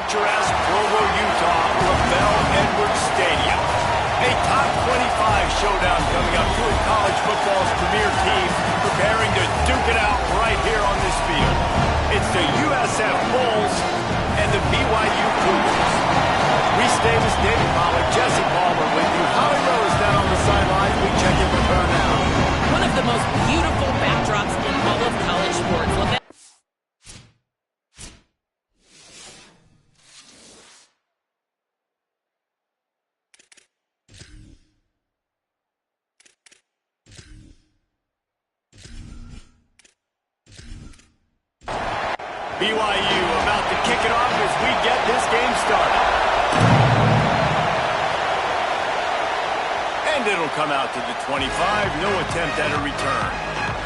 picturesque Provo, Utah, LaBelle Edwards Stadium. A top 25 showdown coming up. Two of college football's premier teams preparing to duke it out right here on this field. It's the USF Bulls and the BYU Cougars. Reese Davis, David Pollack, Jesse Palmer with you. Holly Rowe is down on the sidelines. We check in with her now. One of the most beautiful backdrops in all of college sports. Look at BYU about to kick it off as we get this game started. And it'll come out to the 25. No attempt at a return.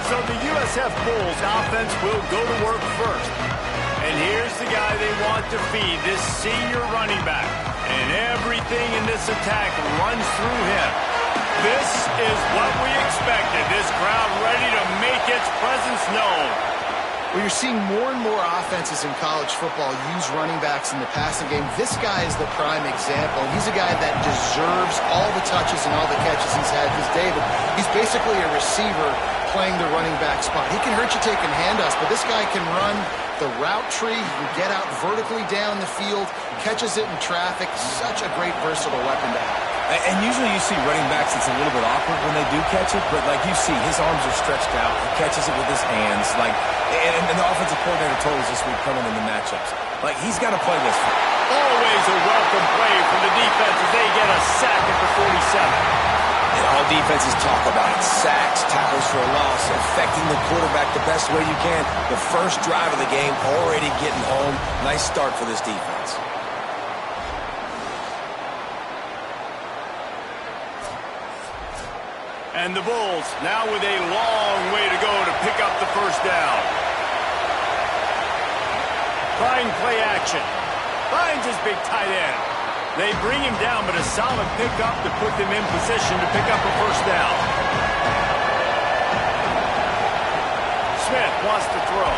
So the USF Bulls offense will go to work first. And here's the guy they want to feed, this senior running back. And everything in this attack runs through him. This is what we expected. This crowd ready to make its presence known. Well, you're seeing more and more offenses in college football use running backs in the passing game. This guy is the prime example. He's a guy that deserves all the touches and all the catches he's had. Because David, he's basically a receiver playing the running back spot. He can hurt you taking handoffs, but this guy can run the route tree. He can get out vertically down the field, catches it in traffic. Such a great versatile weapon to have. And usually you see running backs, it's a little bit awkward when they do catch it, but like you see, his arms are stretched out. He catches it with his hands. And the offensive coordinator told us this week coming in the matchups. Like, he's got to play this. Always a welcome play from the defense as they get a sack at the 47. And all defenses talk about it. Sacks, tackles for a loss, affecting the quarterback the best way you can. The first drive of the game already getting home. Nice start for this defense. And the Bulls now with a long way to go to pick up the first down. Trying play action. Finds his big tight end. They bring him down, but a solid pickup to put them in position to pick up a first down. Smith wants to throw.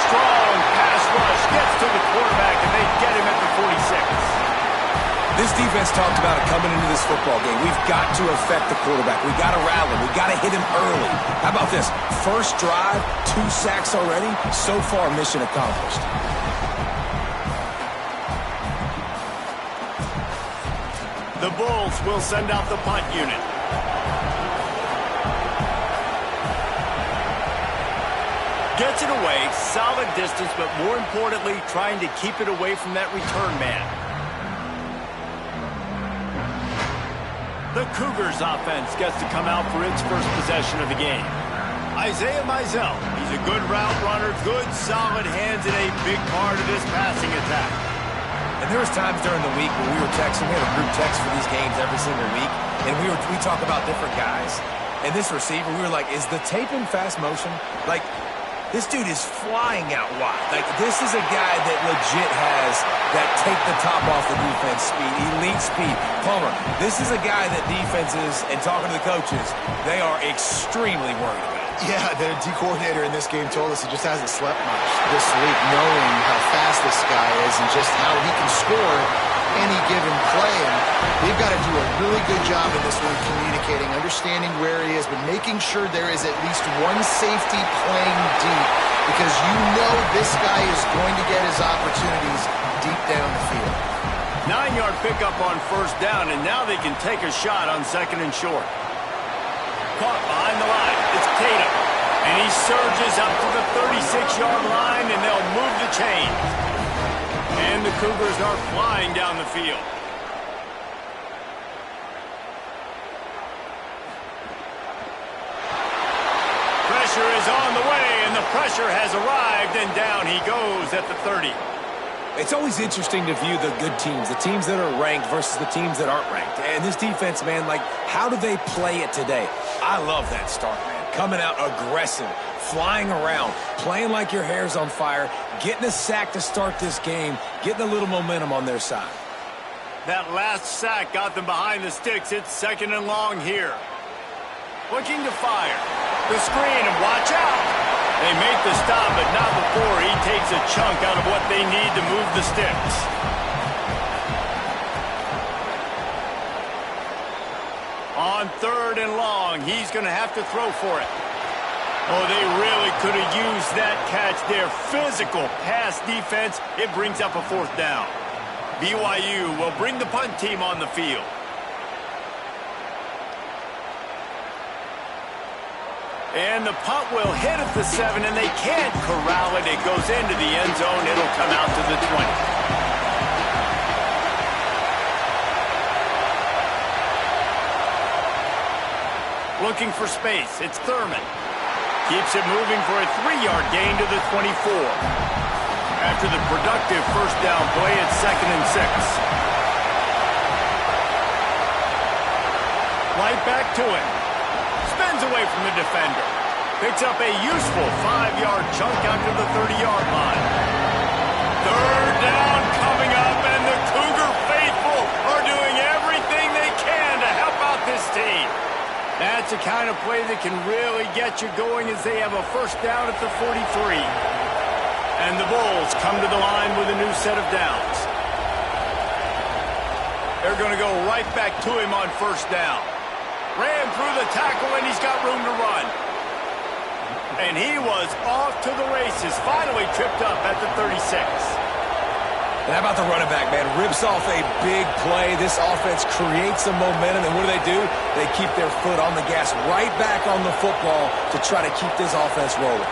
Strong pass rush gets to the quarterback, and they get him at the 46. This defense talked about it coming into this football game. We've got to affect the quarterback. We've got to rattle him. We've got to hit him early. How about this? First drive, 2 sacks already. So far, mission accomplished. The Bulls will send out the punt unit. Gets it away, solid distance, but more importantly, trying to keep it away from that return man. The Cougars offense gets to come out for its first possession of the game. Isaiah Mizell, he's a good route runner, good solid hands, and a big part of this passing attack. And there was times during the week when we were texting. We had a group text for these games every single week, and we talk about different guys. And this receiver, we were like, is the tape in fast motion? Like, this dude is flying out wide. Like, this is a guy that legit has that take the top off the defense speed, elite speed. Palmer, this is a guy that defenses, and talking to the coaches, they are extremely worried about. Yeah, the D coordinator in this game told us he just hasn't slept much this week, knowing how fast this guy is and just how he can score any given play. And they've got to do a really good job in this one communicating, understanding where he is, but making sure there is at least one safety playing deep, because you know this guy is going to get his opportunities deep down the field. 9-yard pickup on first down, and now they can take a shot on second and short. Caught behind the line. It's Tatum. And he surges up to the 36-yard line, and they'll move the chains. And the Cougars are flying down the field. Pressure is on the way, and the pressure has arrived, and down he goes at the 30. It's always interesting to view the good teams, the teams that are ranked versus the teams that aren't ranked. And this defense, man, like, how do they play it today? I love that start, man. Coming out aggressive, flying around, playing like your hair's on fire, getting a sack to start this game, getting a little momentum on their side. That last sack got them behind the sticks. It's second and long here. Looking to fire. The screen, and watch out. They make the stop, but not before he takes a chunk out of what they need to move the sticks. On 3rd and long, he's going to have to throw for it. Oh, they really could have used that catch there. Physical pass defense. It brings up a 4th down. BYU will bring the punt team on the field. And the punt will hit at the 7, and they can't corral it. It goes into the end zone. It'll come out to the 20. Looking for space. It's Thurman. Keeps it moving for a 3-yard gain to the 24. After the productive first down play, it's 2nd and 6. Right back to it. Spins away from the defender. Picks up a useful 5-yard chunk out to the 30-yard line. 3rd down coming up, and the Cougar faithful are doing everything they can to help out this team. That's the kind of play that can really get you going as they have a first down at the 43. And the Bulls come to the line with a new set of downs. They're going to go right back to him on first down. Ran through the tackle, and he's got room to run. And he was off to the races, finally tripped up at the 36. And how about the running back, man? Rips off a big play. This offense creates some momentum, and what do? They keep their foot on the gas right back on the football to try to keep this offense rolling.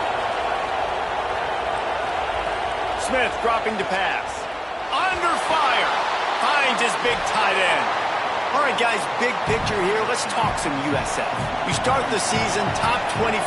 Smith dropping to pass. Under fire. Finds his big tight end. All right, guys, big picture here. Let's talk some USF. You start the season top 25.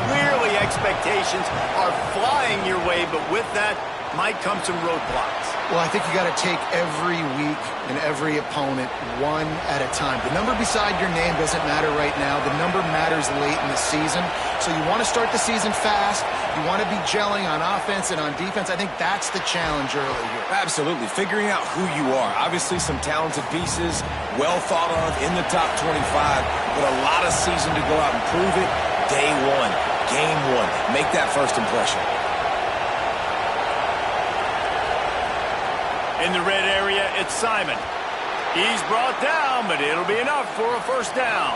Clearly expectations are flying your way, but with that might come some roadblocks. Well, I think you got to take every week and every opponent one at a time. The number beside your name doesn't matter right now. The number matters late in the season. So you want to start the season fast. You want to be gelling on offense and on defense. I think that's the challenge early here. Absolutely. Figuring out who you are. Obviously some talented pieces, well thought of in the top 25, but a lot of season to go out and prove it. Day one, game one. Make that first impression. In the red area, it's Simon. He's brought down, but it'll be enough for a first down.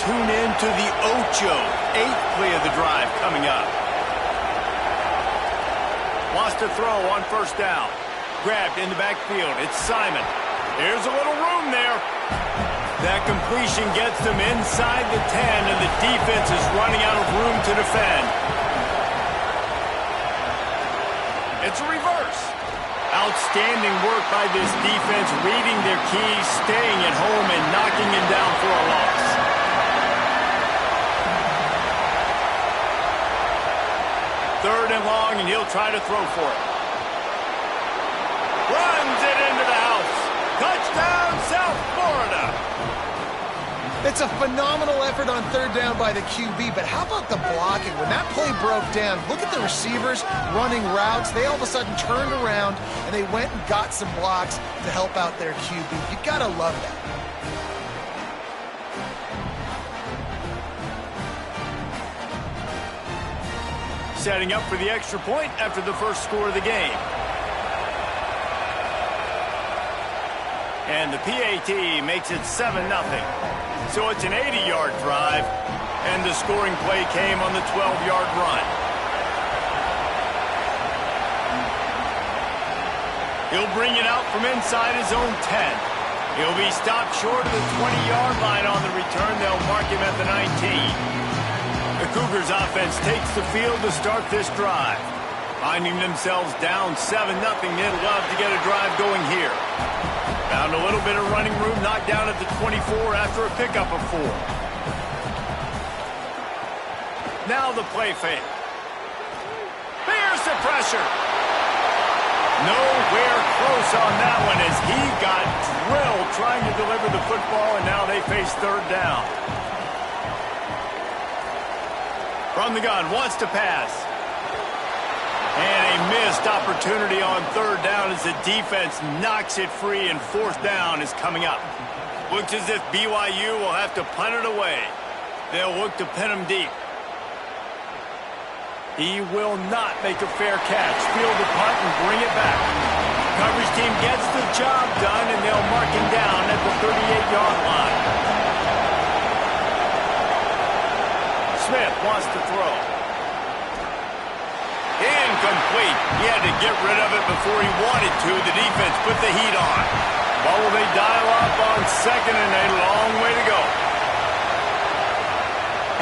Tune in to the Ocho, 8th play of the drive coming up. Wants to throw on first down. Grabbed in the backfield. It's Simon. There's a little room there. That completion gets them inside the 10, and the defense is running out of room to defend. It's a reverse. Outstanding work by this defense, reading their keys, staying at home, and knocking him down for a loss. Third and long, and he'll try to throw for it. Runs it into the house. Touchdown, South Florida. It's a phenomenal effort on third down by the QB, but how about the blocking? When that play broke down, look at the receivers running routes. They all of a sudden turned around, and they went and got some blocks to help out their QB. You gotta love that. Setting up for the extra point after the first score of the game. And the PAT makes it 7-0. So it's an 80-yard drive, and the scoring play came on the 12-yard run. He'll bring it out from inside his own 10. He'll be stopped short of the 20-yard line on the return. They'll mark him at the 19. The Cougars offense takes the field to start this drive. Finding themselves down 7-0, they'd love to get a drive going here. Found a little bit of running room, knocked down at the 24 after a pickup of 4. Now the play fake. There's the pressure. Nowhere close on that one as he got drilled trying to deliver the football, and now they face third down. From the gun, wants to pass. And a missed opportunity on third down as the defense knocks it free, and fourth down is coming up. Looks as if BYU will have to punt it away. They'll look to pin them deep. He will not make a fair catch. Field the punt and bring it back. Coverage team gets the job done, and they'll mark him down at the 38-yard line. Smith wants to throw. Incomplete. He had to get rid of it before he wanted to. The defense put the heat on. Ball will they dial up on second, and a long way to go.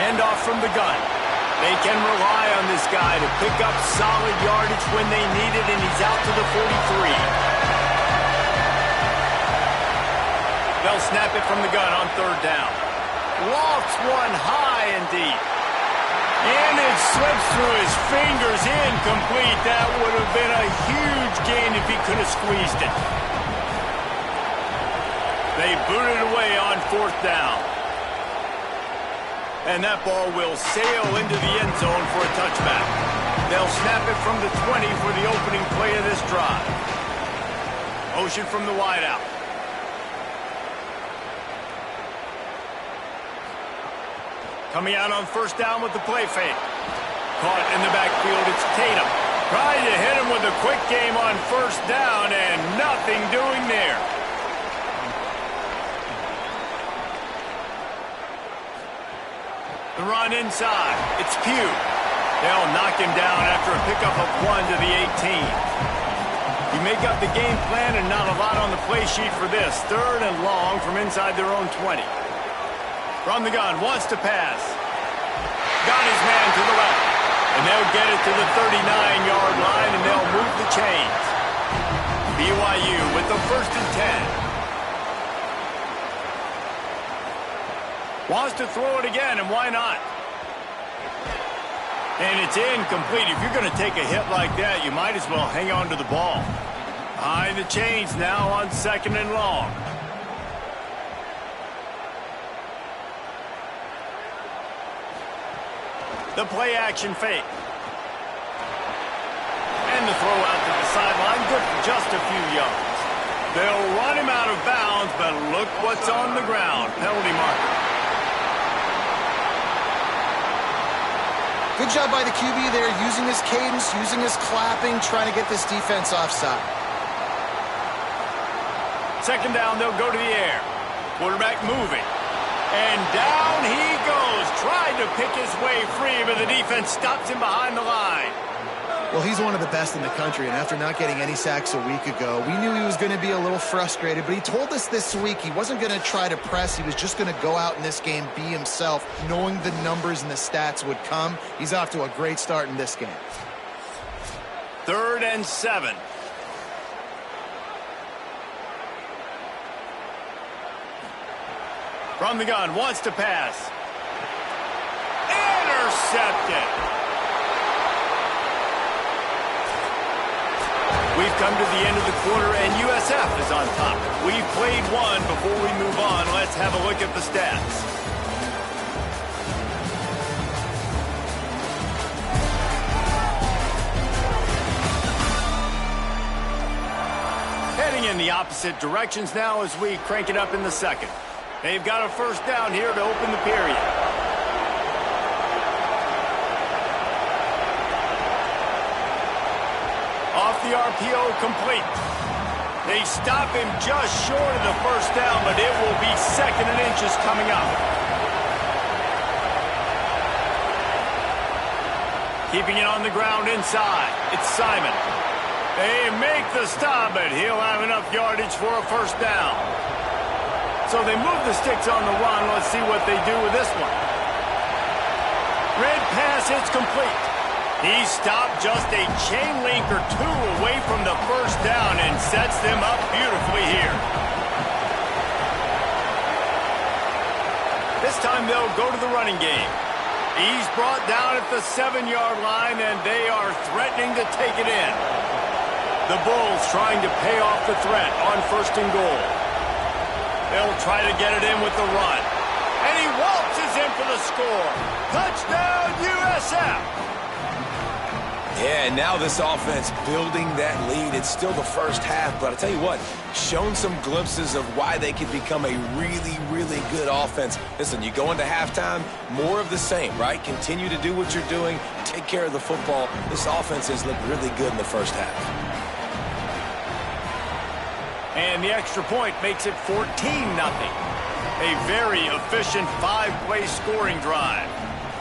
Handoff from the gun. They can rely on this guy to pick up solid yardage when they need it, and he's out to the 43. They'll snap it from the gun on third down. Lofts one high and deep. And it slips through his fingers, incomplete. That would have been a huge gain if he could have squeezed it. They boot it away on fourth down. And that ball will sail into the end zone for a touchback. They'll snap it from the 20 for the opening play of this drive. Motion from the wideout. Coming out on first down with the play fake. Caught in the backfield, it's Tatum. Trying to hit him with a quick game on first down, and nothing doing there. The run inside. It's Pugh. They'll knock him down after a pickup of 1 to the 18. You make up the game plan and not a lot on the play sheet for this. Third and long from inside their own 20. From the gun, wants to pass. Got his man to the left. And they'll get it to the 39-yard line, and they'll move the chains. BYU with the 1st and 10. Wants to throw it again, and why not? And it's incomplete. If you're going to take a hit like that, you might as well hang on to the ball. Behind the chains now on second and long. The play action fake. And the throw out to the sideline, good for just a few yards. They'll run him out of bounds, but look what's on the ground. Penalty marker. Good job by the QB there, using his cadence, using his clapping, trying to get this defense offside. Second down, they'll go to the air. Quarterback moving. And down he goes. Tried to pick his way free, but the defense stops him behind the line. Well, he's one of the best in the country, and after not getting any sacks a week ago, we knew he was going to be a little frustrated, but he told us this week he wasn't going to try to press. He was just going to go out in this game, be himself, knowing the numbers and the stats would come. He's off to a great start in this game. 3rd and 7. From the gun, wants to pass. Intercepted. We've come to the end of the quarter, and USF is on top. We've played one. Before we move on, let's have a look at the stats. Heading in the opposite directions now as we crank it up in the second. They've got a first down here to open the period. Off the RPO, complete. They stop him just short of the first down, but it will be 2nd and inches coming up. Keeping it on the ground inside. It's Simon. They make the stop, but he'll have enough yardage for a first down. So they move the sticks on the run. Let's see what they do with this one. Red pass, it's complete. He stopped just a chain link or two away from the first down and sets them up beautifully here. This time they'll go to the running game. He's brought down at the 7-yard line, and they are threatening to take it in. The Bulls trying to pay off the threat on 1st and goal. They'll try to get it in with the run. And he waltzes in for the score. Touchdown, USF! Yeah, and now this offense building that lead. It's still the first half, but I'll tell you what, shown some glimpses of why they could become a really, really good offense. Listen, you go into halftime, more of the same, right? Continue to do what you're doing, take care of the football. This offense has looked really good in the first half. And the extra point makes it 14-0. A very efficient 5-play scoring drive.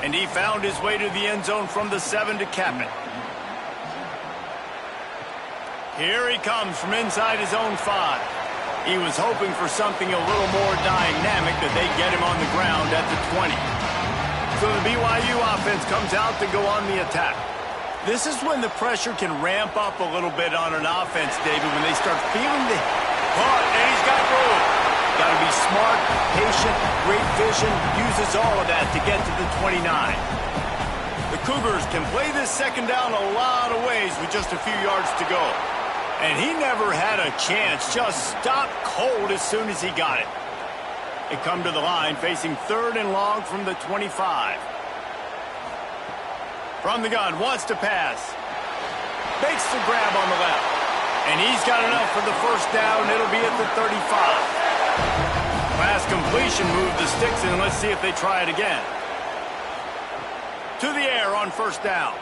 And he found his way to the end zone from the 7 to cap it. Here he comes from inside his own 5. He was hoping for something a little more dynamic, that they get him on the ground at the 20. So the BYU offense comes out to go on the attack. This is when the pressure can ramp up a little bit on an offense, David, when they start feeling the... Oh, and he's got room. Got to be smart, patient, great vision, uses all of that to get to the 29. The Cougars can play this second down a lot of ways with just a few yards to go. And he never had a chance, just stopped cold as soon as he got it. They come to the line facing 3rd and long from the 25. From the gun, wants to pass. Makes the grab on the left. And he's got enough for the first down. It'll be at the 35. Last completion, move the sticks in. Let's see if they try it again. To the air on first down.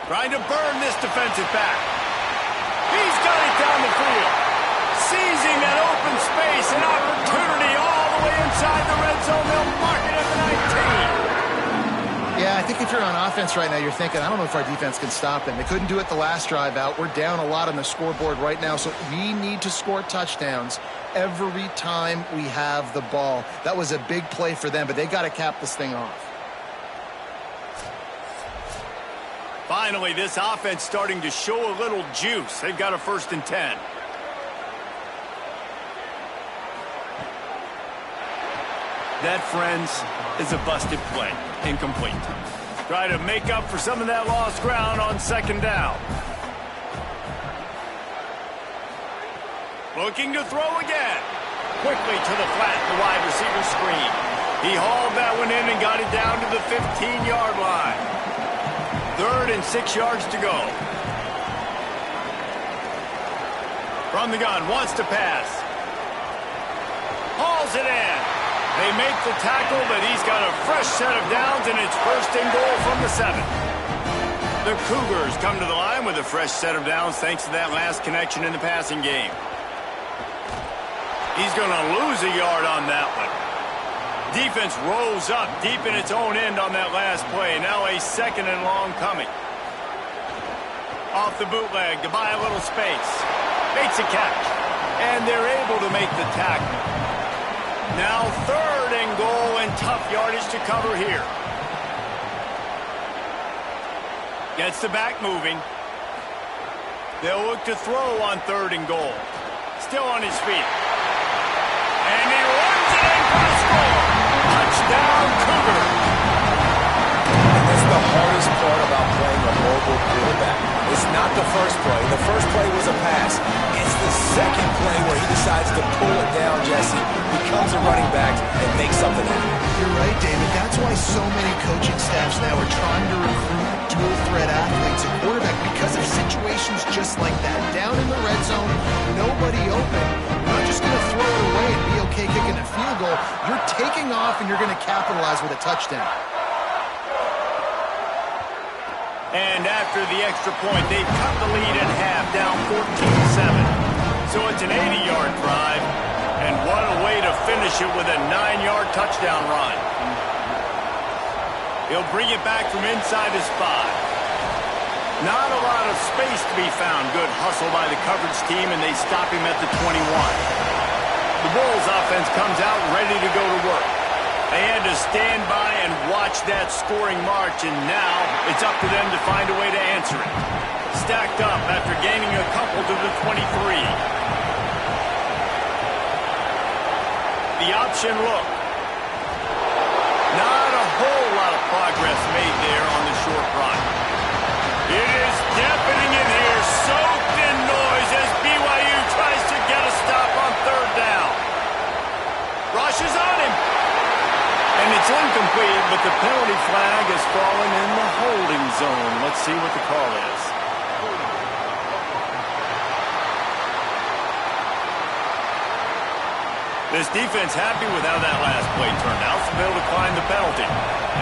Trying to burn this defensive back. He's got it down the field. Seizing that open space, an opportunity all the way inside the red zone. They'll mark it at the 19. Yeah, I think if you're on offense right now, you're thinking, I don't know if our defense can stop them. They couldn't do it the last drive out. We're down a lot on the scoreboard right now, so we need to score touchdowns every time we have the ball. That was a big play for them, but they got to cap this thing off. Finally, this offense starting to show a little juice. They've got a 1st and 10. That, friends, is a busted play. Incomplete. Try to make up for some of that lost ground on second down. Looking to throw again. Quickly to the flat, the wide receiver screen. He hauled that one in and got it down to the 15-yard line. 3rd and 6 yards to go. From the gun, wants to pass. Hauls it in. They make the tackle, but he's got a fresh set of downs, and it's 1st and goal from the 7. The Cougars come to the line with a fresh set of downs thanks to that last connection in the passing game. He's going to lose a yard on that one. Defense rose up deep in its own end on that last play. Now a 2nd and long coming. Off the bootleg to buy a little space. Makes a catch. And they're able to make the tackle. Now 3rd and goal and tough yardage to cover here. Gets the back moving. They'll look to throw on 3rd and goal. Still on his feet. And he runs it in for a score. Touchdown, Cougar. And that's the hardest part about playing a mobile quarterback. It's not the first play. The first play was a pass. It's the second play where he decides to pull it down, Jesse, becomes a running back, and makes something happen. You're right, David. That's why so many coaching staffs now are trying to recruit dual-threat athletes at quarterback, because of situations just like that. Down in the red zone, nobody open. You're not just going to throw it away and be okay kicking a field goal. You're taking off, and you're going to capitalize with a touchdown. And after the extra point, they've cut the lead in half, down 14-7. So it's an 80-yard drive, and what a way to finish it with a 9-yard touchdown run. He'll bring it back from inside his 5. Not a lot of space to be found. Good hustle by the coverage team, and they stop him at the 21. The Bulls offense comes out ready to go to work. They had to stand by and watch that scoring march, and now it's up to them to find a way to answer it. Stacked up after gaining a couple to the 23. The option look. Not a whole lot of progress made there on the short run. It is deafening in here, soaked in noise as BYU tries to get a stop on 3rd down. Rushes on him. And it's incomplete, but the penalty penalty flag has fallen in the holding zone. Let's see what the call is. This defense happy with how that last play turned out, so they'll decline the penalty.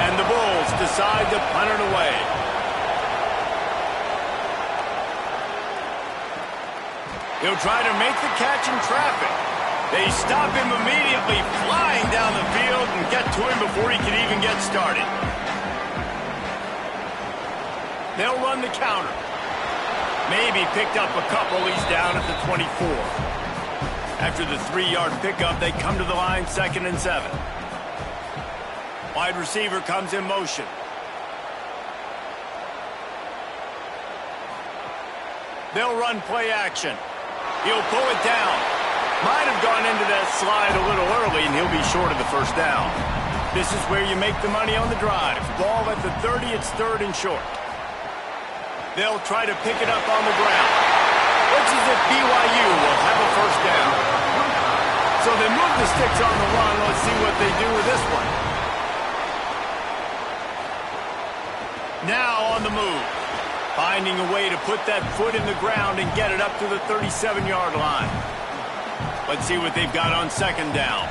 And the Bulls decide to punt it away. He'll try to make the catch in traffic. They stop him immediately, flying down the field, and get to him before he can even get started. They'll run the counter. Maybe picked up a couple. He's down at the 24. After the 3-yard pickup, they come to the line 2nd and 7. Wide receiver comes in motion. They'll run play action. He'll pull it down. Might have gone into that slide a little early, and he'll be short of the first down. This is where you make the money on the drive. Ball at the 30, it's 3rd and short. They'll try to pick it up on the ground. Looks as if BYU will have a first down. So they move the sticks on the run. Let's see what they do with this one. Now on the move. Finding a way to put that foot in the ground and get it up to the 37-yard line. Let's see what they've got on 2nd down.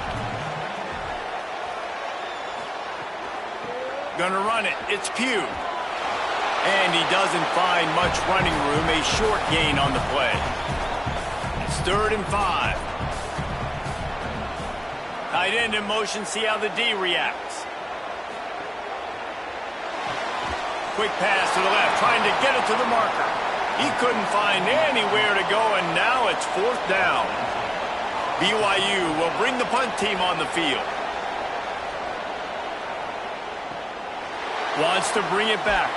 Gonna run it. It's Pugh. And he doesn't find much running room. A short gain on the play. It's 3rd and 5. Tight end in motion. See how the D reacts. Quick pass to the left, trying to get it to the marker. He couldn't find anywhere to go, and now it's 4th down. BYU will bring the punt team on the field. Wants to bring it back.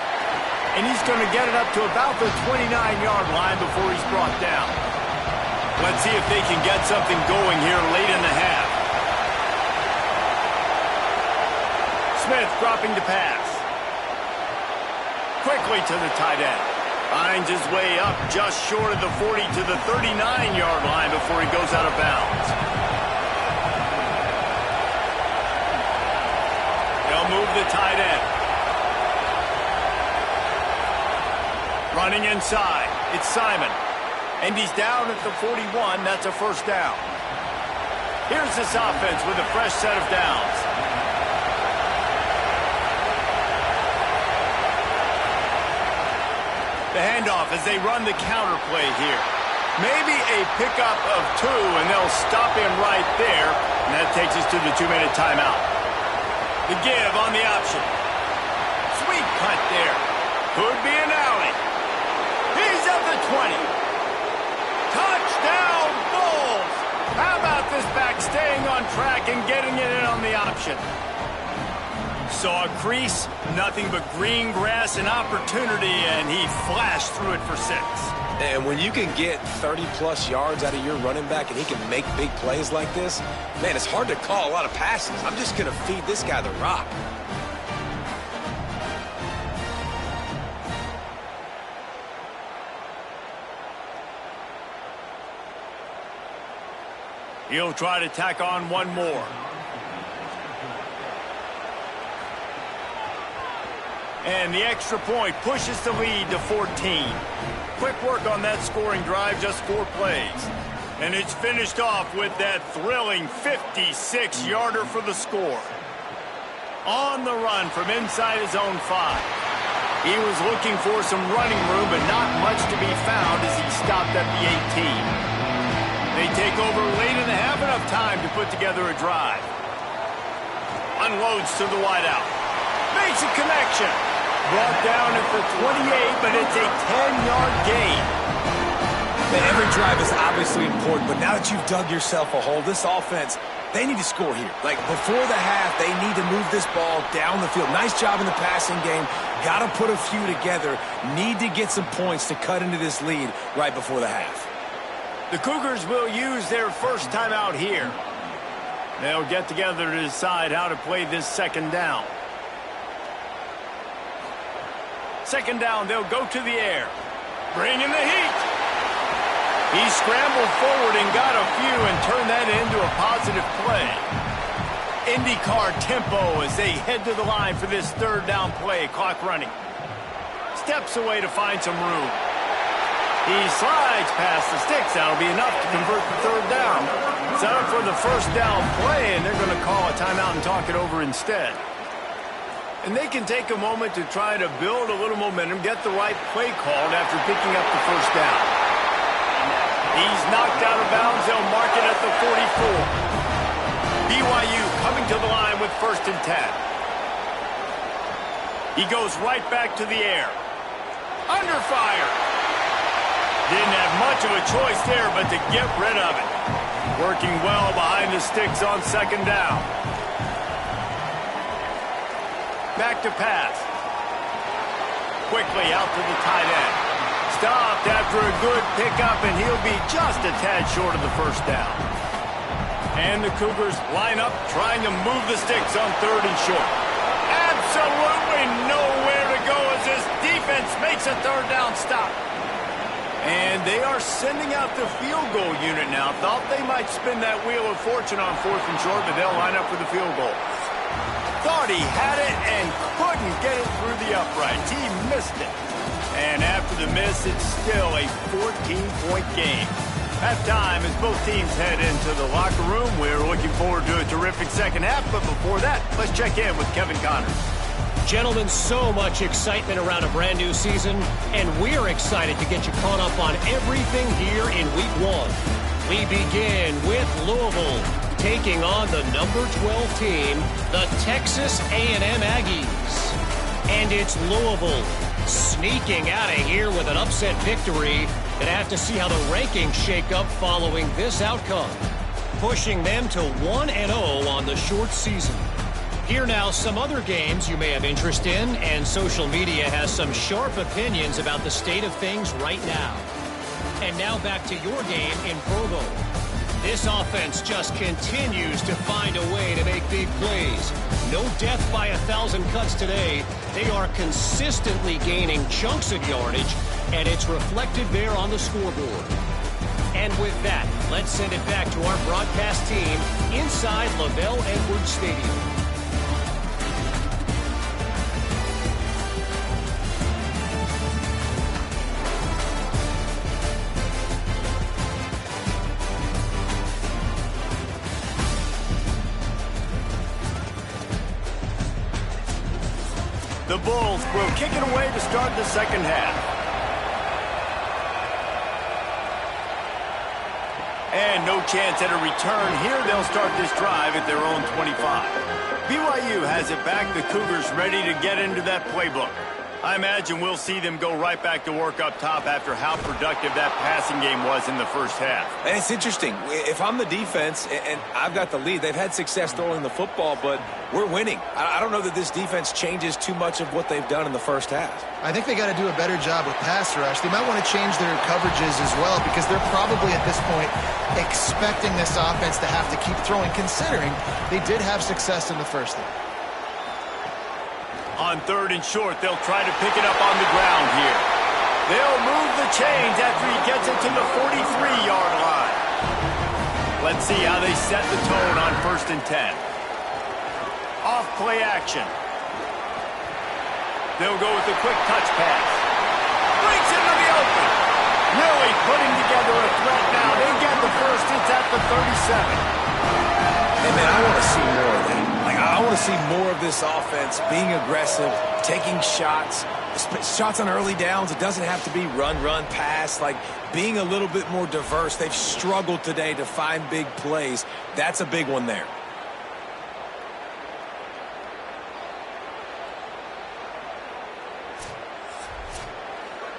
And he's going to get it up to about the 29-yard line before he's brought down. Let's see if they can get something going here late in the half. Smith dropping to pass. Quickly to the tight end. Finds his way up just short of the 40 to the 39-yard line before he goes out of bounds. They'll move the tight end. Running inside. It's Simon. And he's down at the 41. That's a first down. Here's this offense with a fresh set of downs. The handoff as they run the counter play here. Maybe a pickup of 2, and they'll stop him right there. And that takes us to the 2-minute timeout. The give on the option. Sweet punt there. Could be an alley. He's at the 20. Touchdown, Bulls! How about this back staying on track and getting it in on the option? Saw a crease, nothing but green grass and opportunity, and he flashed through it for 6. And when you can get 30-plus yards out of your running back and he can make big plays like this, man, it's hard to call a lot of passes. I'm just going to feed this guy the rock. He'll try to tack on one more. And the extra point pushes the lead to 14. Quick work on that scoring drive, just 4 plays. And it's finished off with that thrilling 56-yarder for the score. On the run from inside his own 5. He was looking for some running room, but not much to be found as he stopped at the 18. They take over late in the half, enough time to put together a drive. Unloads to the wideout. Makes a connection. Brought down at the 28, but it's a 10-yard gain. Every drive is obviously important, but now that you've dug yourself a hole, this offense, they need to score here. Like, before the half, they need to move this ball down the field. Nice job in the passing game. Got to put a few together. Need to get some points to cut into this lead right before the half. The Cougars will use their first time out here. They'll get together to decide how to play this second down. Second down, they'll go to the air. Bring in the heat. He scrambled forward and got a few and turned that into a positive play. IndyCar tempo as they head to the line for this third down play. Clock running. Steps away to find some room. He slides past the sticks. That'll be enough to convert the third down. Set up for the first down play, and they're going to call a timeout and talk it over instead. And they can take a moment to try to build a little momentum, get the right play called after picking up the first down. He's knocked out of bounds. They'll mark it at the 44. BYU coming to the line with 1st and 10. He goes right back to the air. Under fire. Didn't have much of a choice there but to get rid of it. Working well behind the sticks on 2nd down. Back to pass. Quickly out to the tight end. Stopped after a good pickup, and he'll be just a tad short of the first down. And the Cougars line up, trying to move the sticks on 3rd and short. Absolutely nowhere to go as this defense makes a 3rd down stop. And they are sending out the field goal unit now. Thought they might spin that wheel of fortune on 4th and short, but they'll line up for the field goal. Thought he had it and couldn't get it through the uprights. He missed it. And after the miss, it's still a 14-point game. Halftime as both teams head into the locker room. We're looking forward to a terrific second half, but before that, let's check in with Kevin Connors. Gentlemen, so much excitement around a brand new season, and we're excited to get you caught up on everything here in Week 1. We begin with Louisville, taking on the number 12 team, the Texas A&M Aggies. And it's Louisville sneaking out of here with an upset victory. Gonna have to see how the rankings shake up following this outcome, pushing them to 1-0 on the short season. Here now, some other games you may have interest in, and social media has some sharp opinions about the state of things right now. And now back to your game in Provo. This offense just continues to find a way to make big plays. No death by 1,000 cuts today. They are consistently gaining chunks of yardage, and it's reflected there on the scoreboard. And with that, let's send it back to our broadcast team inside LaVell Edwards Stadium. The Bulls will kick it away to start the second half. And no chance at a return here. They'll start this drive at their own 25. BYU has it back. The Cougars ready to get into that playbook. I imagine we'll see them go right back to work up top after how productive that passing game was in the first half. And it's interesting. If I'm the defense and I've got the lead, they've had success throwing the football, but we're winning. I don't know that this defense changes too much of what they've done in the first half. I think they got to do a better job with pass rush. They might want to change their coverages as well because they're probably at this point expecting this offense to have to keep throwing, considering they did have success in the first half. On 3rd and short, they'll try to pick it up on the ground here. They'll move the chains after he gets it to the 43-yard line. Let's see how they set the tone on 1st and 10. Off play action. They'll go with a quick touch pass. Breaks into the open. Really putting together a threat now. They get the first. It's at the 37. Hey, man, I want to see more of that. I want to see more of this offense being aggressive, taking shots on early downs. It doesn't have to be run, pass. Being a little bit more diverse. They've struggled today to find big plays. That's a big one there.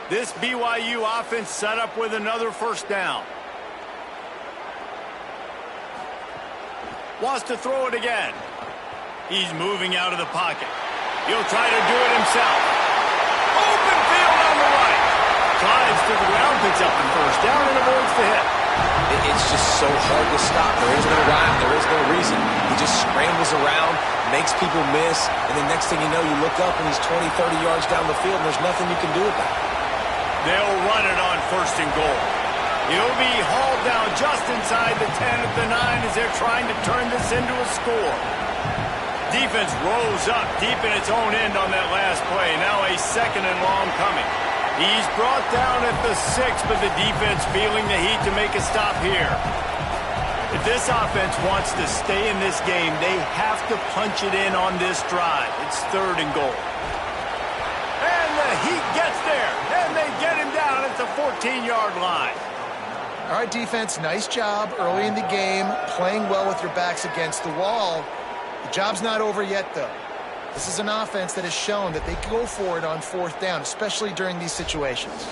This BYU offense set up with another first down. Wants to throw it again. He's moving out of the pocket. He'll try to do it himself. Open field on the right. Slides to the ground, picks up the first down, and avoids the hit. It's just so hard to stop. There is no rhyme. There is no reason. He just scrambles around, makes people miss, and the next thing you know, you look up and he's 20, 30 yards down the field, and there's nothing you can do about it. They'll run it on 1st and goal. He'll be hauled down just inside the 10 at the 9 as they're trying to turn this into a score. Defense rose up deep in its own end on that last play. Now a 2nd and long coming. He's brought down at the 6, but the defense feeling the heat to make a stop here. If this offense wants to stay in this game, they have to punch it in on this drive. It's 3rd and goal. And the Heat gets there, and they get him down at the 14-yard line. All right, defense, nice job early in the game, playing well with your backs against the wall. The job's not over yet, though. This is an offense that has shown that they go for it on 4th down, especially during these situations.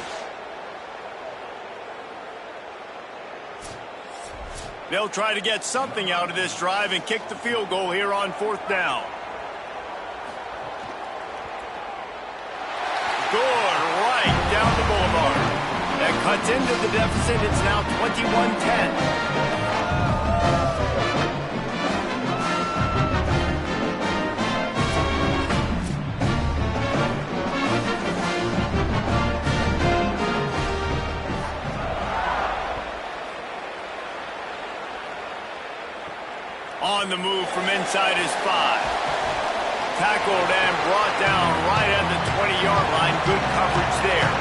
They'll try to get something out of this drive and kick the field goal here on 4th down. Good, right down the boulevard. That cuts into the deficit. It's now 21-10. On the move from inside his 5. Tackled and brought down right at the 20-yard line. Good coverage there.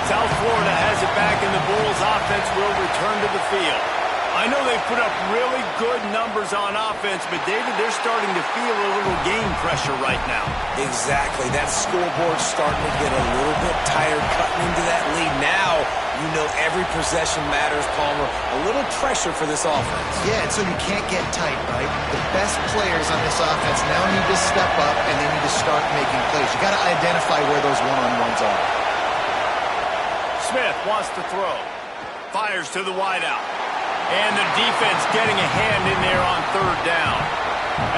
South Florida has it back, and the Bulls offense will return to the field. I know they've put up really good numbers on offense, but David, they're starting to feel a little game pressure right now. Exactly. That scoreboard's starting to get a little bit tired cutting into that lead. Now, you know every possession matters, Palmer. A little pressure for this offense. Yeah, and so you can't get tight, right? The best players on this offense now need to step up, and they need to start making plays. You got to identify where those one-on-ones are. Smith wants to throw. Fires to the wideout. And the defense getting a hand in there on 3rd down.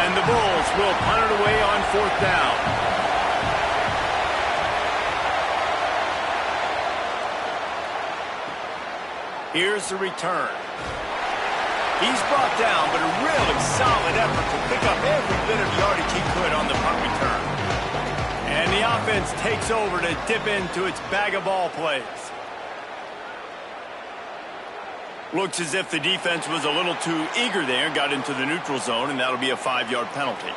And the Bulls will punt it away on 4th down. Here's the return. He's brought down, but a really solid effort to pick up every bit of yardage he could on the punt return. And the offense takes over to dip into its bag of ball plays. Looks as if the defense was a little too eager there, got into the neutral zone, and that'll be a 5-yard penalty.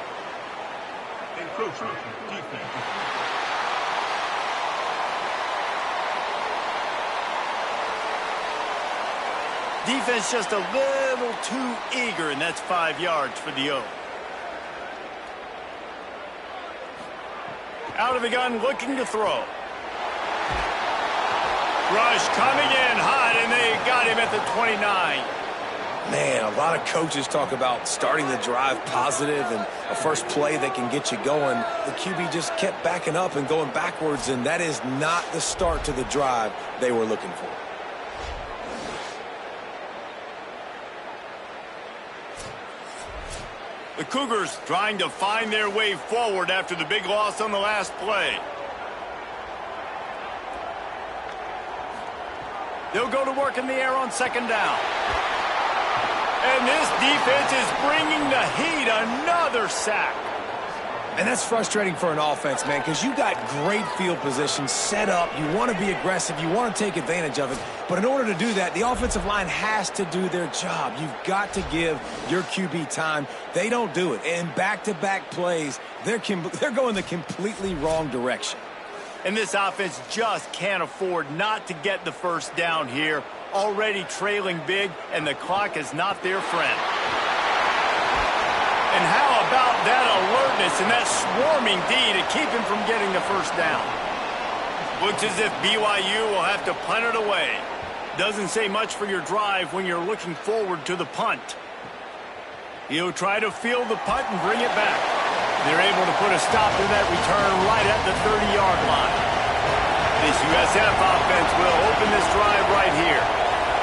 Defense just a little too eager, and that's 5 yards for the O. Out of the gun, looking to throw. Rush coming in hot, and they got him at the 29. Man, a lot of coaches talk about starting the drive positive and a first play that can get you going. The QB just kept backing up and going backwards, and that is not the start to the drive they were looking for. The Cougars trying to find their way forward after the big loss on the last play. They'll go to work in the air on 2nd down. And this defense is bringing the Heat another sack. And that's frustrating for an offense, man, because you got great field position set up. You want to be aggressive. You want to take advantage of it. But in order to do that, the offensive line has to do their job. You've got to give your QB time. They don't do it. And back-to-back plays, they're going the completely wrong direction. And this offense just can't afford not to get the first down here. Already trailing big, and the clock is not their friend. And how about that alertness and that swarming D to keep him from getting the first down? Looks as if BYU will have to punt it away. Doesn't say much for your drive when you're looking forward to the punt. He'll try to field the punt and bring it back. They're able to put a stop to that return right at the 30-yard line. This USF offense will open this drive right here.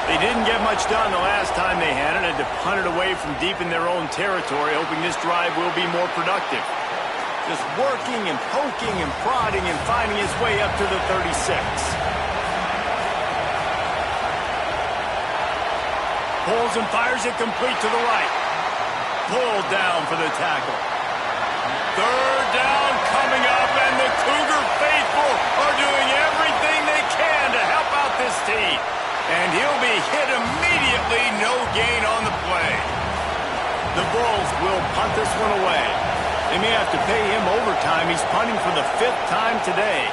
They didn't get much done the last time they had it. Had to punt it away from deep in their own territory, hoping this drive will be more productive. Just working and poking and prodding and finding his way up to the 36. Pulls and fires it complete to the right. Pulled down for the tackle. 3rd down coming up, and the Cougar faithful are doing everything they can to help out this team. And he'll be hit immediately. No gain on the play. The Bulls will punt this one away. They may have to pay him overtime. He's punting for the 5th time today.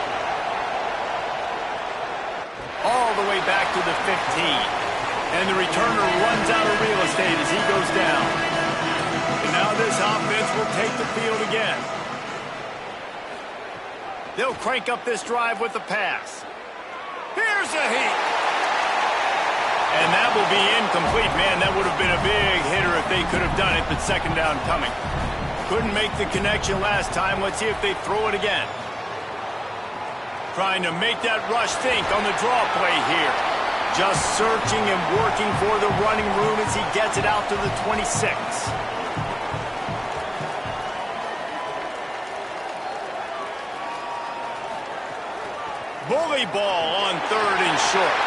All the way back to the 15. And the returner runs out of real estate as he goes down. And now this offense will take the field again. They'll crank up this drive with the pass. Here's a heat. And that will be incomplete. Man, that would have been a big hitter if they could have done it, but second down coming. Couldn't make the connection last time. Let's see if they throw it again. Trying to make that rush think on the draw play here. Just searching and working for the running room as he gets it out to the 26. Bully ball on 3rd and short.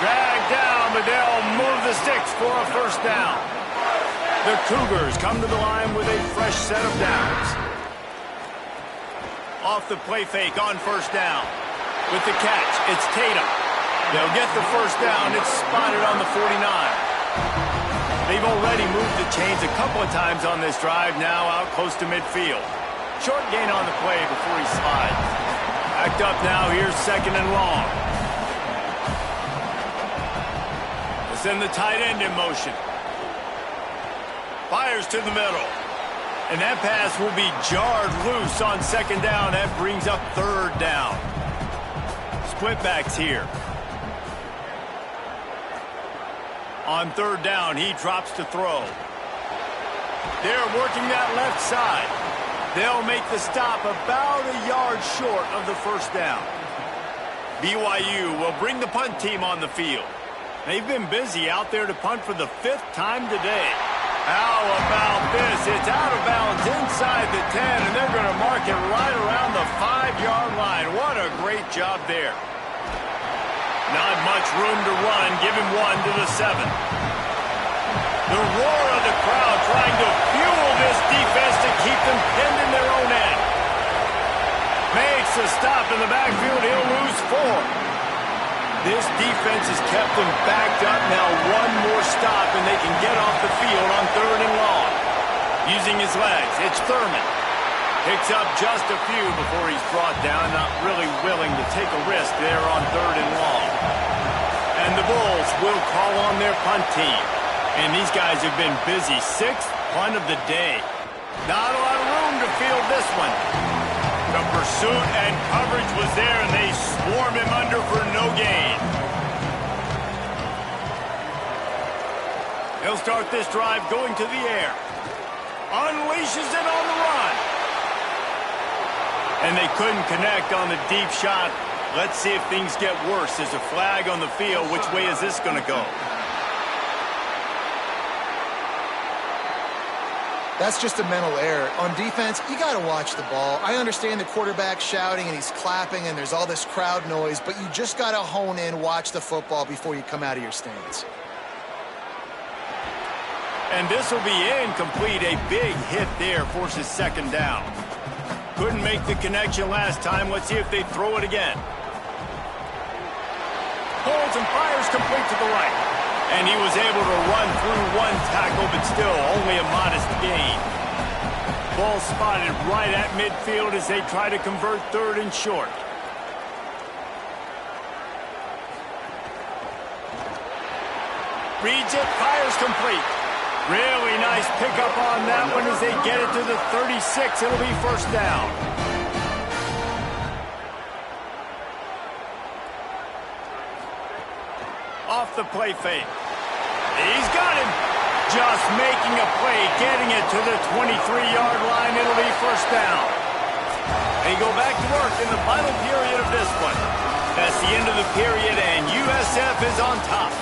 Dragged down, but they'll move the sticks for a first down. The Cougars come to the line with a fresh set of downs. Off the play fake on first down. With the catch, it's Tatum. They'll get the first down. It's spotted on the 49. They've already moved the chains a couple of times on this drive, now out close to midfield. Short gain on the play before he slides. Backed up now, here's 2nd and long. We'll send the tight end in motion. Fires to the middle. And that pass will be jarred loose on 2nd down. That brings up 3rd down. Split backs here. On 3rd down, he drops to throw. They're working that left side. They'll make the stop about a yard short of the first down. BYU will bring the punt team on the field. They've been busy out there to punt for the 5th time today. How about this? It's out of bounds inside the 10, and they're going to mark it right around the 5-yard line. What a great job there. Not much room to run. Give him 1 to the 7. The roar of the crowd trying to fuel this defense to keep them pinned in their own end. Makes a stop in the backfield. He'll lose 4. This defense has kept them backed up. Now one more stop, and they can get off the field on 3rd and long. Using his legs, it's Thurman. Picks up just a few before he's brought down. Not really willing to take a risk there on 3rd and long. And the Bulls will call on their punt team. And these guys have been busy. 6th punt of the day. Not a lot of room to field this one. The pursuit and coverage was there, and they swarm him under for no gain. He'll start this drive going to the air. Unleashes it on the run. And they couldn't connect on the deep shot. Let's see if things get worse. There's a flag on the field. Which way is this going to go? That's just a mental error. On defense, you got to watch the ball. I understand the quarterback shouting and he's clapping and there's all this crowd noise, but you just got to hone in, watch the football before you come out of your stance. And this will be incomplete. A big hit there forces 2nd down. Couldn't make the connection last time. Let's see if they throw it again. Holds and fires complete to the right. And he was able to run through one tackle, but still only a modest gain. Ball spotted right at midfield as they try to convert 3rd and short. Reads it, fires complete. Really nice pickup on that one as they get it to the 36. It'll be first down. Off the play fake. He's got him. Just making a play, getting it to the 23-yard line. It'll be first down. They go back to work in the final period of this one. That's the end of the period, and USF is on top.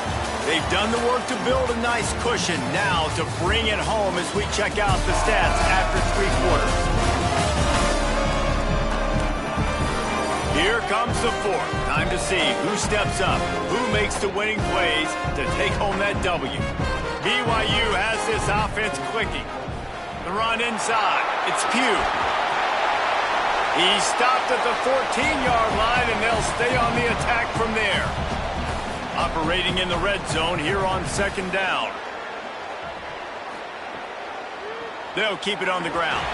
They've done the work to build a nice cushion. Now to bring it home as we check out the stats after 3 quarters. Here comes the 4th. Time to see who steps up, who makes the winning plays to take home that W. BYU has this offense clicking. The run inside. It's Pugh. He stopped at the 14-yard line, and they'll stay on the attack from there. Operating in the red zone here on second down. They'll keep it on the ground.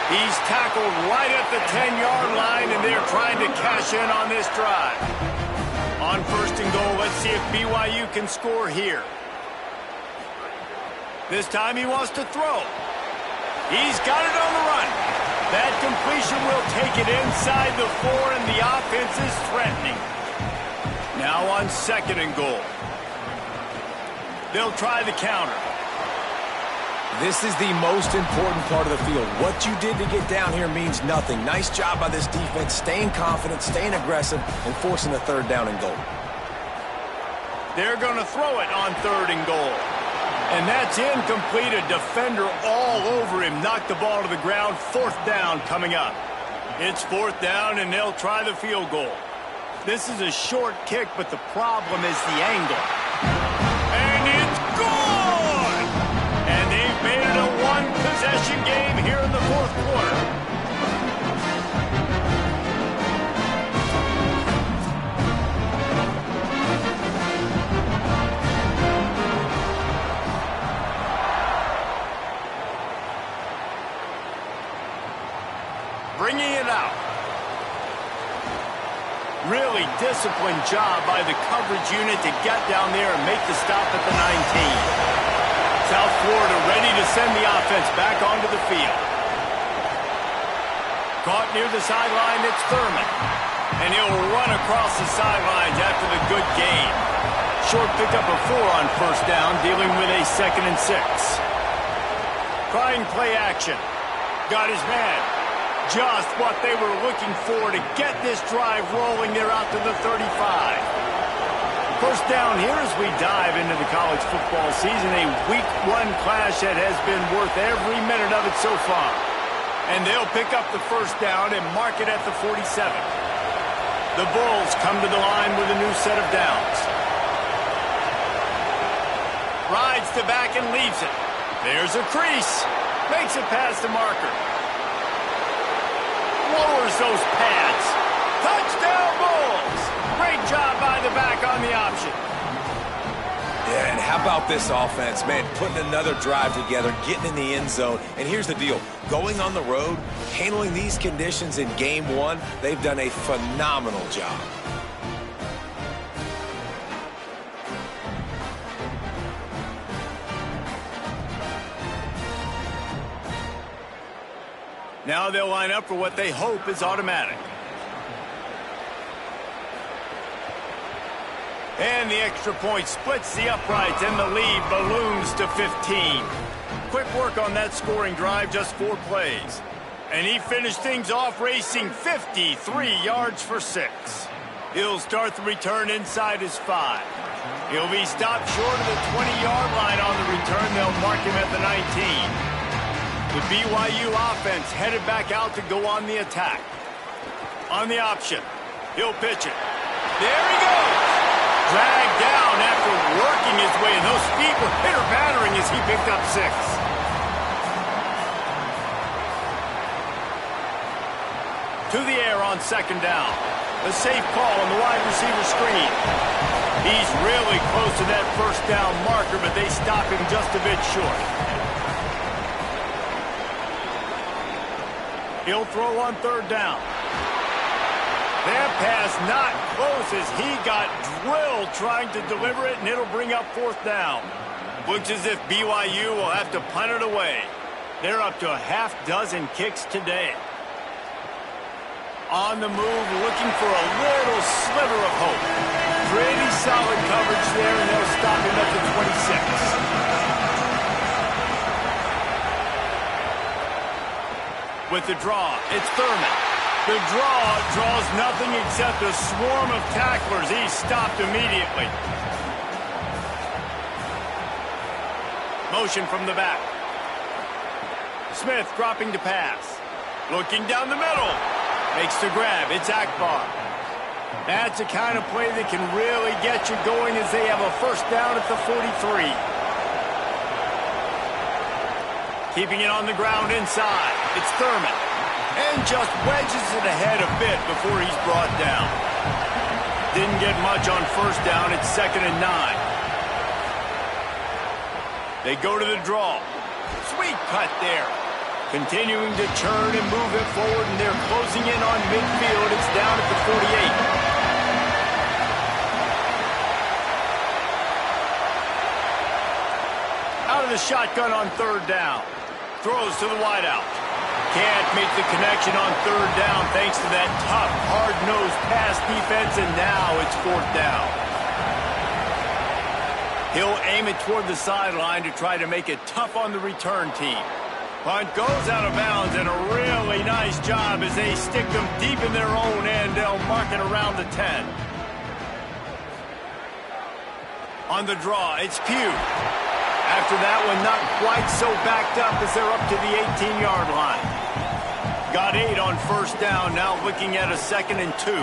He's tackled right at the 10-yard line, and they're trying to cash in on this drive. On first and goal, let's see if BYU can score here. This time he wants to throw. He's got it on the run. That completion will take it inside the 4, and the offense is threatening. Now on second and goal. They'll try the counter. This is the most important part of the field. What you did to get down here means nothing. Nice job by this defense, staying confident, staying aggressive, and forcing a third down and goal. They're going to throw it on third and goal. And that's incomplete. A defender all over him. Knocked the ball to the ground. Fourth down coming up. It's fourth down, and they'll try the field goal. This is a short kick, but the problem is the angle. And it's good! And they've made it a one-possession game here in the fourth quarter. Bringing it out. Really disciplined job by the coverage unit to get down there and make the stop at the 19. South Florida ready to send the offense back onto the field. Caught near the sideline, it's Thurman. And he'll run across the sidelines after the good gain. Short pickup of 4 on first down, dealing with a 2nd and 6. Trying play action. Got his man. Just what they were looking for to get this drive rolling. They're out to the 35. First down here as we dive into the college football season. A week 1 clash that has been worth every minute of it so far. And they'll pick up the first down and mark it at the 47. The Bulls come to the line with a new set of downs. Rides the back and leaves it. There's a crease. Makes it past the marker. Lowers those pads. Touchdown Bulls! Great job by the back on the option. Yeah, and how about this offense, man? Putting another drive together, getting in the end zone. And here's the deal. Going on the road, handling these conditions in game 1, they've done a phenomenal job. Now they'll line up for what they hope is automatic. And the extra point splits the uprights, and the lead balloons to 15. Quick work on that scoring drive, just 4 plays. And he finished things off racing 53 yards for 6. He'll start the return inside his 5. He'll be stopped short of the 20-yard line on the return. They'll mark him at the 19. The BYU offense headed back out to go on the attack. On the option, he'll pitch it. There he goes! Dragged down after working his way, and those feet were pitter-pattering as he picked up 6. To the air on second down. A safe call on the wide receiver screen. He's really close to that first down marker, but they stop him just a bit short. He'll throw on third down. That pass not close as he got drilled trying to deliver it, and it'll bring up fourth down. Looks as if BYU will have to punt it away. They're up to a half-dozen kicks today. On the move, looking for a little sliver of hope. Pretty solid coverage there, and they'll stop him at the 26. With the draw, it's Thurman. The draw draws nothing except a swarm of tacklers. He's stopped immediately. Motion from the back. Smith dropping to pass. Looking down the middle. Makes the grab. It's Akbar. That's the kind of play that can really get you going as they have a first down at the 43. Keeping it on the ground inside. It's Thurman. And just wedges it ahead a bit before he's brought down. didn't get much on first down. It's 2nd and 9. They go to the draw. Sweet cut there. Continuing to churn and move it forward, and they're closing in on midfield. It's down at the 48. Out of the shotgun on 3rd down. Throws to the wideout. Can't make the connection on 3rd down thanks to that tough, hard-nosed pass defense, and now it's 4th down. He'll aim it toward the sideline to try to make it tough on the return team. Punt goes out of bounds, and a really nice job as they stick them deep in their own end. They'll mark it around the 10. On the draw, it's Pugh. After that one, not quite so backed up as they're up to the 18-yard line. Got 8 on 1st down, now looking at a 2nd and 2.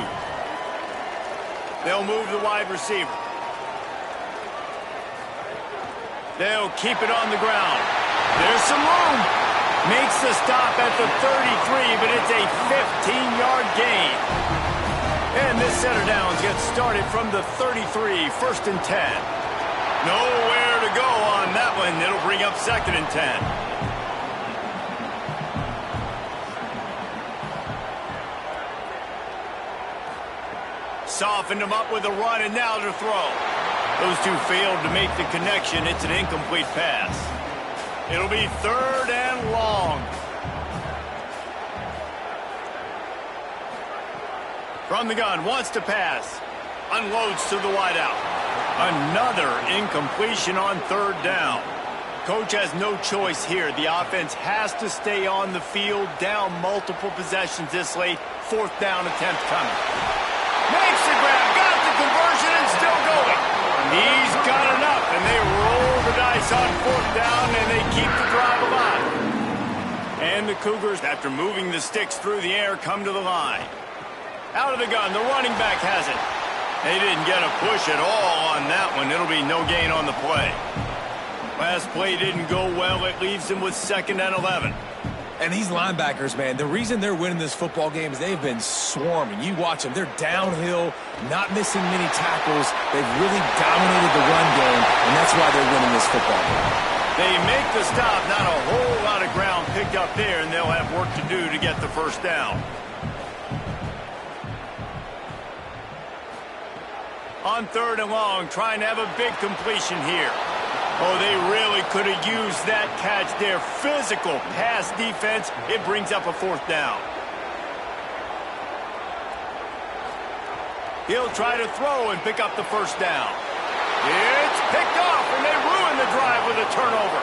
They'll move the wide receiver. They'll keep it on the ground. There's some room. Makes the stop at the 33, but it's a 15-yard gain. And this set of downs gets started from the 33, 1st and 10. Nowhere to go on that one. It'll bring up 2nd and 10. Softened him up with a run, and now to throw. Those two failed to make the connection. It's an incomplete pass. It'll be 3rd and long. From the gun, wants to pass. Unloads to the wideout. Another incompletion on 3rd down. Coach has no choice here. The offense has to stay on the field, down multiple possessions this late. 4th down attempt coming. Makes the grab, got the conversion, and still going. He's got enough, and they roll the dice on 4th down, and they keep the drive alive. And the Cougars, after moving the sticks through the air, come to the line. Out of the gun, the running back has it. They didn't get a push at all on that one. It'll be no gain on the play. Last play didn't go well. It leaves them with 2nd and 11. And these linebackers, man, the reason they're winning this football game is they've been swarming. You watch them. They're downhill, not missing many tackles. They've really dominated the run game, and that's why they're winning this football game. They make the stop. Not a whole lot of ground picked up there, and they'll have work to do to get the 1st down. On 3rd and long, trying to have a big completion here. Oh, they really could have used that catch there. Physical pass defense. It brings up a 4th down. He'll try to throw and pick up the 1st down. It's picked off, and they ruin the drive with a turnover.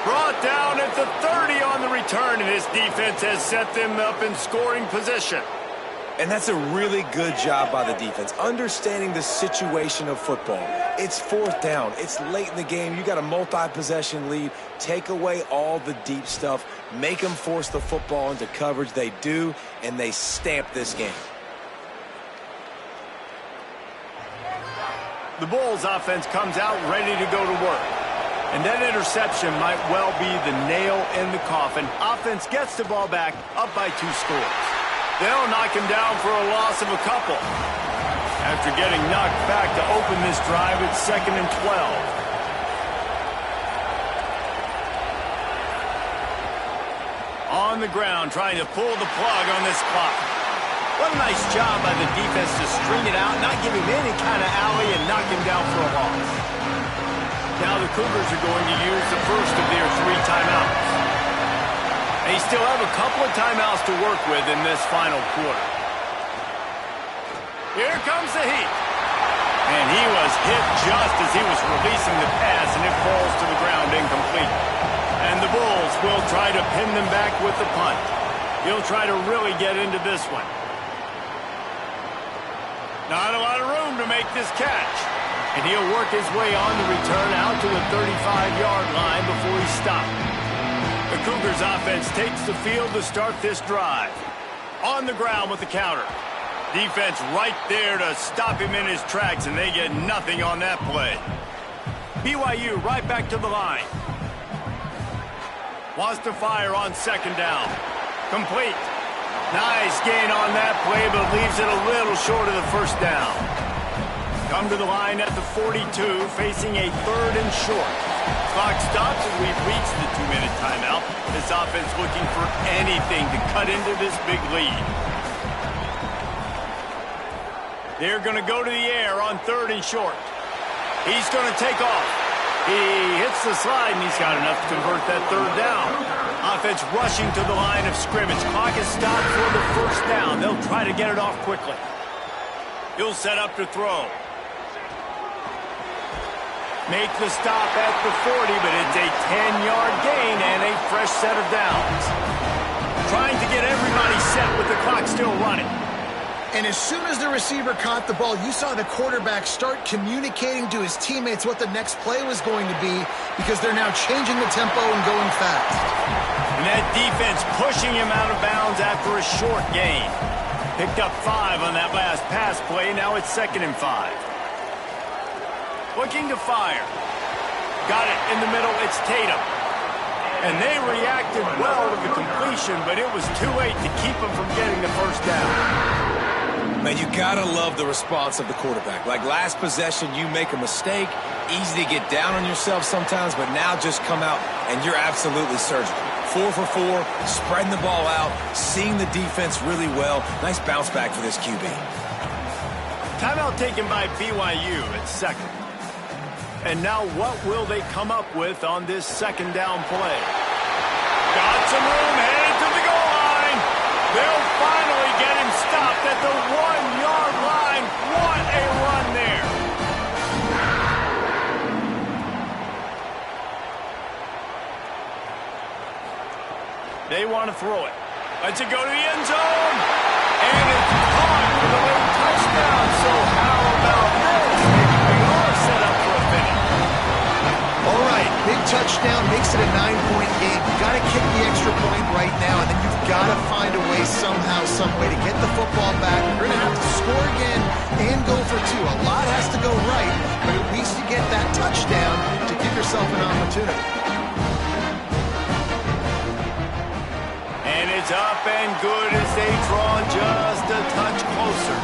Brought down at the 30 on the return, and his defense has set them up in scoring position. And that's a really good job by the defense, understanding the situation of football. It's 4th down. It's late in the game. You got a multi-possession lead. Take away all the deep stuff. Make them force the football into coverage. They do, and they stamp this game. The Bulls offense comes out ready to go to work. And that interception might well be the nail in the coffin. Offense gets the ball back, up by 2 scores. They'll knock him down for a loss of a couple. After getting knocked back to open this drive, it's 2nd and 12. On the ground, trying to pull the plug on this clock. What a nice job by the defense to string it out, not give him any kind of alley, and knock him down for a loss. Now the Cougars are going to use the first of their 3 timeouts. They still have a couple of timeouts to work with in this final quarter. Here comes the heat. And he was hit just as he was releasing the pass, and it falls to the ground incomplete. And the Bulls will try to pin them back with the punt. He'll try to really get into this one. Not a lot of room to make this catch. And he'll work his way on the return out to the 35-yard line before he's stopped. The Cougars offense takes the field to start this drive. On the ground with the counter. Defense right there to stop him in his tracks, and they get nothing on that play. BYU right back to the line. Wants to fire on 2nd down. Complete. Nice gain on that play, but leaves it a little short of the 1st down. come to the line at the 42, facing a 3rd and short. Clock stops and we've reached the 2-minute timeout. This offense looking for anything to cut into this big lead. They're going to go to the air on 3rd and short. He's going to take off. He hits the slide, and he's got enough to convert that 3rd down. Offense rushing to the line of scrimmage. Clock is stopped for the 1st down. They'll try to get it off quickly. He'll set up to throw. Make the stop at the 40, but it's a 10-yard gain and a fresh set of downs. Trying to get everybody set with the clock still running. And as soon as the receiver caught the ball, you saw the quarterback start communicating to his teammates what the next play was going to be, because they're now changing the tempo and going fast. And that defense pushing him out of bounds after a short gain. Picked up 5 on that last pass play. Now it's 2nd and 5. Looking to fire. Got it in the middle. It's Tatum. And they reacted well to the completion, but it was too late to keep them from getting the 1st down. Man, you gotta love the response of the quarterback. Like last possession, you make a mistake, easy to get down on yourself sometimes, but now just come out and you're absolutely surgical. 4 for 4, spreading the ball out, seeing the defense really well. Nice bounce back for this QB. Timeout taken by BYU at 2nd. And now what will they come up with on this 2nd down play? Got some room, headed to the goal line. They'll finally get him stopped at the 1-yard line. What a run there. They want to throw it. Lets it go to the end zone. And it's caught for the late touchdown. So how about this? Maybe we are set up for a finish. All right, big touchdown makes it a 9-point game. You've got to kick the extra point right now, and then you've got to find a way somehow, some way to get the football back. You're going to have to score again and go for 2. A lot has to go right, but at least you get that touchdown to give yourself an opportunity. And it's up and good as they draw just a touch closer.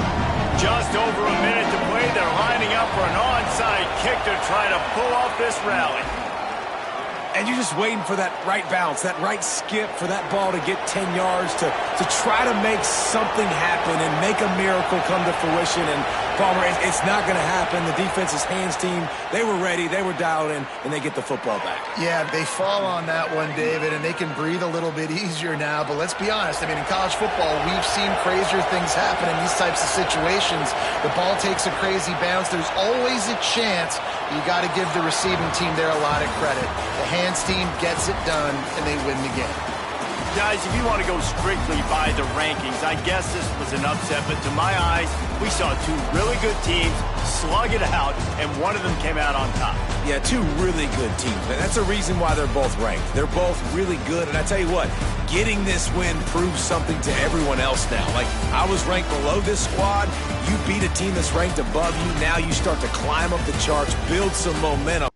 Just over a minute to play. They're lining up for an onside kick to try to pull off this rally. And you're just waiting for that right bounce, that right skip for that ball to get 10 yards to try to make something happen and make a miracle come to fruition. And Palmer, it's not going to happen. The defense's hands team, they were ready, they were dialed in, and they get the football back. Yeah, they fall on that one, David, and they can breathe a little bit easier now. But let's be honest, I mean, in college football, we've seen crazier things happen in these types of situations. The ball takes a crazy bounce. There's always a chance. You got to give the receiving team there a lot of credit. The hands team gets it done, and they win the game. Guys, if you want to go strictly by the rankings, I guess this was an upset, but to my eyes, we saw 2 really good teams slug it out, and one of them came out on top. Yeah, 2 really good teams. And that's a reason why they're both ranked. They're both really good, and I tell you what, getting this win proves something to everyone else now. Like, I was ranked below this squad. You beat a team that's ranked above you. Now you start to climb up the charts, build some momentum.